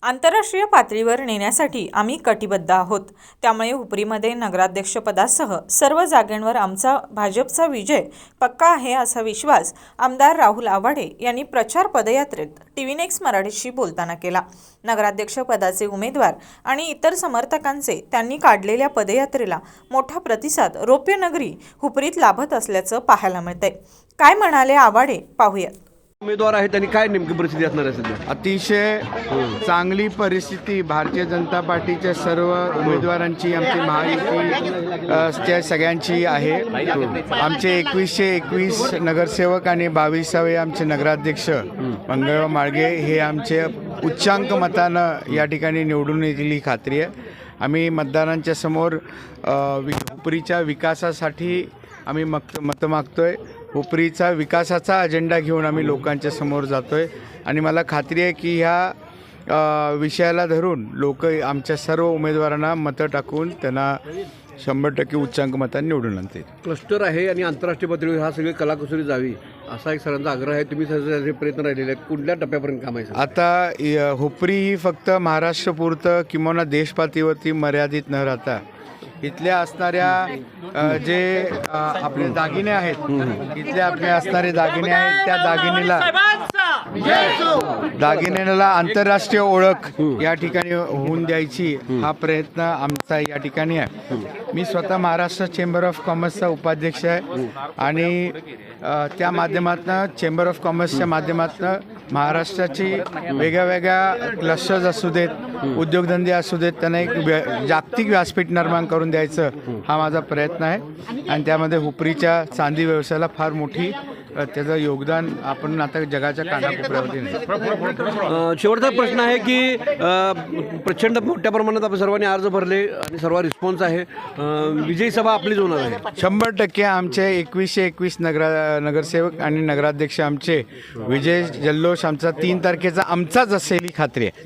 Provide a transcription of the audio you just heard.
आंतरराष्ट्रीय पातळीवर नेण्यासाठी आम्ही कटिबद्ध आहोत। त्यामुळे हुपरीमध्ये नगराध्यक्षपदासह सर्व जागांवर आमचा भाजपचा विजय पक्का आहे असा विश्वास आमदार राहुल आवाडे यांनी प्रचार पदयात्रेत टीव्ही नेक्स्ट मराठीशी बोलताना केला। नगराध्यक्षपदाचे उमेदवार आणि इतर समर्थकांचे त्यांनी काढलेल्या पदयात्रेला मोठा प्रतिसाद रौप्य नगरी हुपरीत लाभत असल्याचं पाहायला मिळतंय। काय म्हणाले आवाडे पाहूयात। उमेदवार आहे त्यांनी काय नेमकी परिस्थिती असणार आहे सध्या? अतिशय चांगली परिस्थिती भारतीय जनता पार्टीच्या सर्व उमेदवारांची आमची महायुतीच्या सगळ्यांची आहे। आमचे 2121 नगरसेवक आणि 22वे आमचे नगराध्यक्ष मंगळराव माळगे हे आमचे उच्चांक मतानं या ठिकाणी निवडून येण्याची खात्री आहे। आम्ही मतदारांच्या समोर हुपरीच्या विकासासाठी आम्ही मतं मागतोय। हुपरीचा विकासाचा अजेंडा घेऊन आम्ही लोकांच्या समोर जातोय आणि मला खात्री आहे की ह्या विषयाला धरून लोक आमच्या सर्व उमेदवारांना मतं टाकून त्यांना 100% उच्चांक मतांनी निवडून आणतील। क्लस्टर आहे आणि आंतरराष्ट्रीय पातळीवर हा सगळी कलाकुसरी जावी असा एक सरांचा आग्रह आहे। तुम्ही सगळे प्रयत्न राहिलेले आहेत, कुठल्या टप्प्यापर्यंत काम आहे? आता हुपरी ही फक्त महाराष्ट्रपुरतं किंवा देशपातळीवरती मर्यादित न राहता इथल्या असणाऱ्या जे आपले दागिने आहेत, इथले आपले असणारे दागिने आहेत, त्या दागिन्याला आंतरराष्ट्रीय ओळख या ठिकाणी होऊन द्यायची हा प्रयत्न आमचा या ठिकाणी आहे। मी स्वतः महाराष्ट्र चेंबर ऑफ कॉमर्सचा उपाध्यक्ष आहे आणि त्या माध्यमातून चेंबर ऑफ कॉमर्सच्या माध्यमातून महाराष्ट्राची वेगळ्या क्लस्टर्स असू देत, उद्योगधंदे असू देत, त्यांना एक जागतिक व्यासपीठ निर्माण करून द्यायचं हा माझा प्रयत्न आहे आणि त्यामध्ये हुपरीच्या चांदी व्यवसायाला फार मोठी त्याचं योगदान आपण आता जगाच्या कानाकोपऱ्यावरती नाही। शेवटचा प्रश्न आहे की प्रचंड मोठ्या प्रमाणात आपण सर्वांनी अर्ज भरले आणि सर्व रिस्पॉन्स आहे, विजयी सभा आपलीच होणार आहे? 100% आमचे 2121 नगरसेवक आणि नगराध्यक्ष आमचे विजय जल्लोष आमचा 3 तारखेचा आमचाच असेल ही खात्री आहे।